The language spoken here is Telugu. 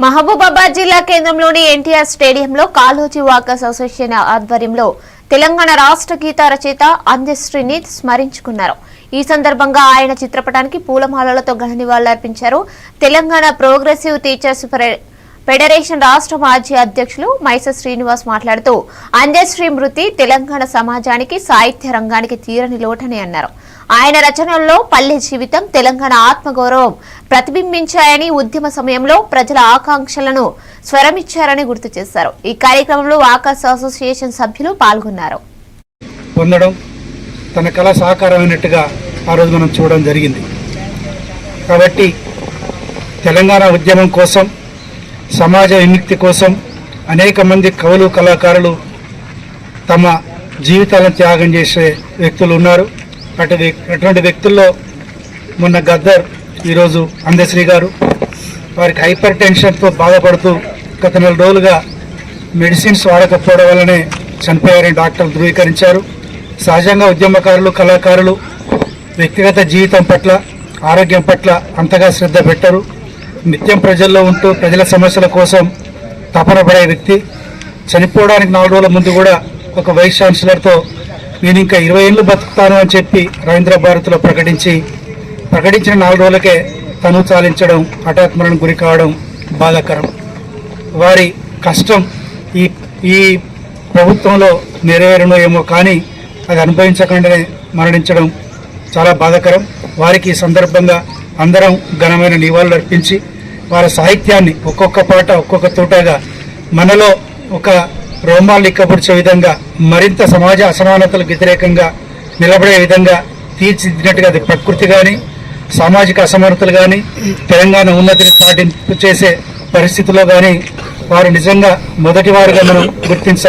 మహబూబాబాద్ జిల్లా కేంద్రంలోని ఎన్టీఆర్ స్టేడియంలో కాళోజీ వాకర్స్ అసోసియేషన్ ఆధ్వర్యంలో తెలంగాణ రాష్ట్ర గీత రచయిత అందశ్రీని స్మరించుకున్నారు. ఈ సందర్భంగా ఆయన చిత్రపటానికి పూలమాలలతో ఘన నివాళులర్పించారు. తెలంగాణ ప్రోగ్రెసివ్ టీచర్స్ ఫెడరేషన్ రాష్ట్ర మాజీ అధ్యక్షులు మైస శ్రీనివాస్ మాట్లాడుతూ అందశ్రీ మృతి తెలంగాణ సమాజానికి సాహిత్య రంగానికి తీరని లోటని అన్నారు. ఆయన రచనల్లో పల్లె జీవితం, తెలంగాణ ఆత్మగౌరవం ప్రతిబింబించాయని, ఉద్యమ సమయంలో ప్రజల ఆకాంక్షలను స్వరమిచ్చారని గుర్తు చేశారు. ఈ కార్యక్రమంలో వాకర్స్ అసోసియేషన్ సభ్యులు పాల్గొన్నారు. పొందడం తన కళ సహకారమైనట్టుగా ఆ రోజు మనం చూడడం జరిగింది. కాబట్టి తెలంగాణ ఉద్యమం కోసం, సమాజ విముక్తి కోసం అనేక మంది కవులు, కళాకారులు తమ జీవితాలను త్యాగం చేసే వ్యక్తులు ఉన్నారు. అటువంటి వ్యక్తుల్లో మొన్న గద్దర్, ఈరోజు అందశ్రీ గారు. వారికి హైపర్ టెన్షన్తో బాధపడుతూ గత 4 రోజులుగా మెడిసిన్స్ వాడకపోవడం వల్లనే చనిపోయారని డాక్టర్లు ధృవీకరించారు. సహజంగా ఉద్యమకారులు, కళాకారులు వ్యక్తిగత జీవితం పట్ల, ఆరోగ్యం పట్ల అంతగా శ్రద్ధ పెట్టరు. నిత్యం ప్రజల్లో ఉంటూ ప్రజల సమస్యల కోసం తపన పడే వ్యక్తి. చనిపోవడానికి 4 రోజుల ముందు కూడా ఒక వైస్ ఛాన్సలర్తో నేను ఇంకా 20 ఏళ్ళు బతుకుతాను అని చెప్పి రవీంద్ర భారతిలో ప్రకటించిన 4 రోజులకే తను చాలించడం, హఠాత్మరణకు గురి కావడం బాధాకరం. వారి కష్టం ఈ ప్రభుత్వంలో నెరవేరునో ఏమో కానీ అది అనుభవించకుండానే మరణించడం చాలా బాధాకరం. వారికి ఈ సందర్భంగా అందరం ఘనమైన నివాళులు అర్పించి వారి సాహిత్యాన్ని ఒక్కొక్క పాట, ఒక్కొక్క తోటగా మనలో ఒక రోమాలు ఇక్కపరిచే విధంగా, మరింత సమాజ అసమానతలకు వ్యతిరేకంగా నిలబడే విధంగా తీర్చిదిద్దినట్టుగా అది ప్రకృతి కానీ, సామాజిక అసమానతలు కానీ, తెలంగాణ ఉన్నతిని చాటింపు చేసే పరిస్థితుల్లో కానీ వారు నిజంగా మొదటి వారుగా మనం గుర్తించాలి.